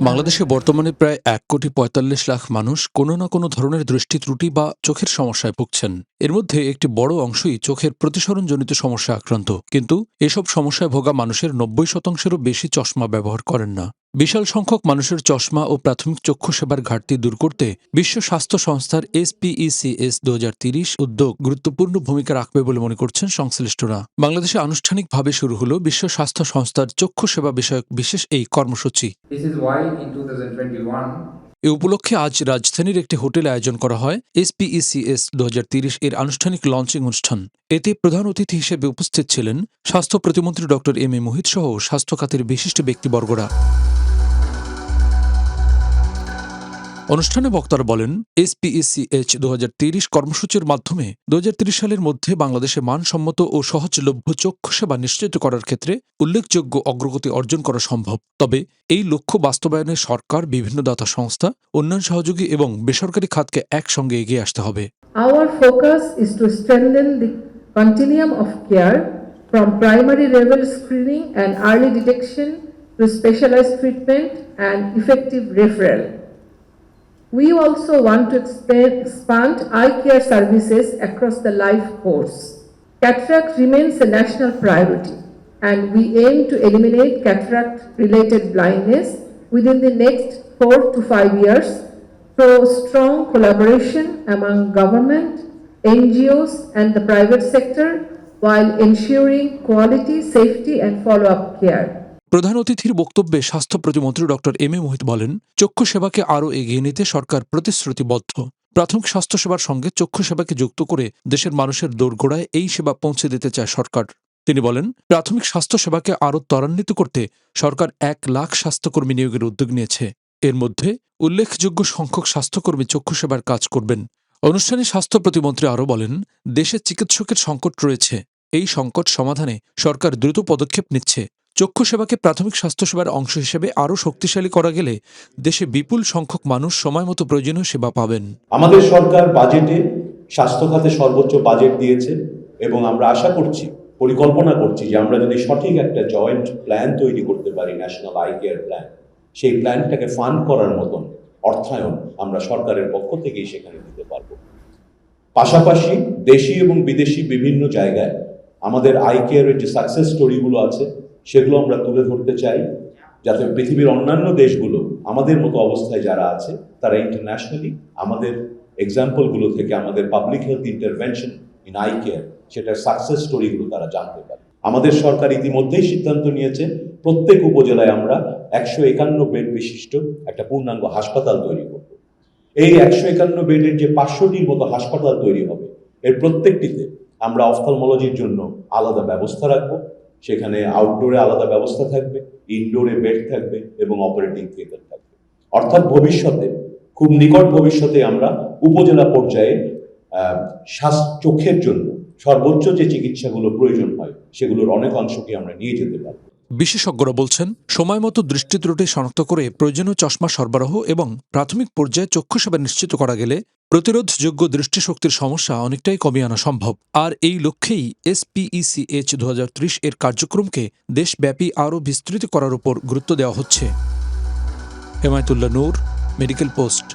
বাংলাদেশে বর্তমানে প্রায় ১,৪৫,০০,০০০ মানুষ কোনো না কোনো ধরনের দৃষ্টি ত্রুটি বা চোখের সমস্যায় ভুগছেন। এর মধ্যে একটি বড় অংশই চোখের প্রতিসরণজনিত সমস্যা আক্রান্ত, কিন্তু এসব সমস্যায় ভোগা মানুষের ৯০%-এরও বেশি চশমা ব্যবহার করেন না। বিশাল সংখ্যক মানুষের চশমা ও প্রাথমিক চক্ষু সেবার ঘাটতি দূর করতে বিশ্ব স্বাস্থ্য সংস্থার SPECS ২০৩০ উদ্যোগ গুরুত্বপূর্ণ ভূমিকা রাখবে বলে মনে করছেন সংশ্লিষ্টরা। বাংলাদেশে আনুষ্ঠানিকভাবে শুরু হলো বিশ্ব স্বাস্থ্য সংস্থার চক্ষু সেবা বিষয়ক বিশেষ এই কর্মসূচি। এ উপলক্ষে আজ রাজধানীর একটি হোটেলে আয়োজন করা হয় SPECS ২০৩০ এর আনুষ্ঠানিক লঞ্চিং অনুষ্ঠান। এতে প্রধান অতিথি হিসেবে উপস্থিত ছিলেন স্বাস্থ্য প্রতিমন্ত্রী ডক্টর এম এ মুহিত সহ স্বাস্থ্য খাতের বিশিষ্ট ব্যক্তিবর্গরা। অনুষ্ঠানে বক্তারা বলেন, SPECS ২০৩০ কর্মসূচির মাধ্যমে ২০৩০ সালের মধ্যে বাংলাদেশে মানসম্মত ও সহজলভ্য চক্ষু সেবা নিশ্চিত করার ক্ষেত্রে উল্লেখযোগ্য অগ্রগতি অর্জন করা সম্ভব। তবে এই লক্ষ্য বাস্তবায়নে সরকার, বিভিন্ন দাতা সংস্থা, উন্নয়ন সহযোগী এবং বেসরকারি খাতকে একসঙ্গে এগিয়ে আসতে হবে। Our focus is to strengthen the continuum of care from primary level screening and early detection to specialized treatment and effective referral. We also want to expand eye care services across the life course. Cataract remains a national priority, and we aim to eliminate cataract-related blindness within the next 4 to 5 years through strong collaboration among government, NGOs, and the private sector, while ensuring quality, safety, and follow-up care. প্রধান অতিথির বক্তব্যে স্বাস্থ্য প্রতিমন্ত্রী doctor M A Muhith বলেন, চক্ষু সেবাকে আরও এগিয়ে নিতে সরকার প্রতিশ্রুতিবদ্ধ। প্রাথমিক স্বাস্থ্যসেবার সঙ্গে চক্ষু সেবাকে যুক্ত করে দেশের মানুষের দোরগোড়ায় এই সেবা পৌঁছে দিতে চায় সরকার। তিনি বলেন, প্রাথমিক স্বাস্থ্যসেবাকে আরও ত্বরান্বিত করতে সরকার ১,০০,০০০ স্বাস্থ্যকর্মী নিয়োগের উদ্যোগ নিয়েছে। এর মধ্যে উল্লেখযোগ্য সংখ্যক স্বাস্থ্যকর্মী চক্ষু সেবার কাজ করবেন। অনুষ্ঠানে স্বাস্থ্য প্রতিমন্ত্রী আরও বলেন, দেশে চিকিৎসকের সংকট রয়েছে। এই সংকট সমাধানে সরকার দ্রুত পদক্ষেপ নিচ্ছে। চক্ষু সেবাকে প্রাথমিক স্বাস্থ্যসেবার অংশ হিসেবে আরও শক্তিশালী করা গেলে দেশে বিপুল সংখ্যক মানুষ সময়মতো প্রয়োজনীয় সেবা পাবেন। আমাদের সরকার বাজেটে স্বাস্থ্য খাতে সর্বোচ্চ বাজেট দিয়েছে এবং আমরা আশা করছি, পরিকল্পনা করছি যে আমরা যদি সঠিক একটা জয়েন্ট প্ল্যান তৈরি করতে পারি, ন্যাশনাল আই কেয়ার প্ল্যান, সেই প্ল্যানটাকে ফান্ড করার মতন অর্থায়ন আমরা সরকারের পক্ষ থেকেই সেখানে দিতে পারব। পাশাপাশি দেশি এবং বিদেশি বিভিন্ন জায়গায় আমাদের আই কেয়ারের যে সাকসেস স্টোরিগুলো আছে সেগুলো আমরা তুলে ধরতে চাই, যাতে পৃথিবীর অন্যান্য দেশগুলো আমাদের মতো অবস্থায় যারা আছে তারা ইন্টারন্যাশনালি আমাদের এক্সাম্পলগুলো থেকে আমাদের public health intervention in eye care সেটার সাকসেস স্টোরিগুলো তারা জানতে পারে। আমাদের সরকার ইতিমধ্যেই সিদ্ধান্ত নিয়েছে প্রত্যেক উপজেলায় আমরা ১৫১ বেড বিশিষ্ট একটা পূর্ণাঙ্গ হাসপাতাল তৈরি করব। এই ১৫১ বেডের যে ৫০০টির মতো হাসপাতাল তৈরি হবে, এর প্রত্যেকটিতে আমরা অফথলমোলজির জন্য আলাদা ব্যবস্থা রাখবো। সেখানে আউটডোরে আলাদা ব্যবস্থা থাকবে, ইনডোরে বেড থাকবে এবং অপারেটিং থিয়েটার থাকবে। অর্থাৎ ভবিষ্যতে, খুব নিকট ভবিষ্যতে আমরা উপজেলা পর্যায়ে চোখের জন্য সর্বোচ্চ যে চিকিৎসাগুলো প্রয়োজন হয় সেগুলোর অনেক অংশকে আমরা নিয়ে যেতে পারব। বিশেষজ্ঞরা বলছেন, সময়মতো দৃষ্টি ত্রুটি শনাক্ত করে প্রয়োজনীয় চশমা সরবরাহ এবং প্রাথমিক পর্যায়ে চক্ষু সেবা নিশ্চিত করা গেলে প্রতিরোধযোগ্য দৃষ্টিশক্তির সমস্যা অনেকটাই কমিয়ে আনা সম্ভব। আর এই লক্ষ্যেই SPECS ২০৩০ এর কার্যক্রমকে দেশব্যাপী আরও বিস্তৃত করার উপর গুরুত্ব দেওয়া হচ্ছে। হেমায়েতুল্লাহ নূর, মেডিকেল পোস্ট।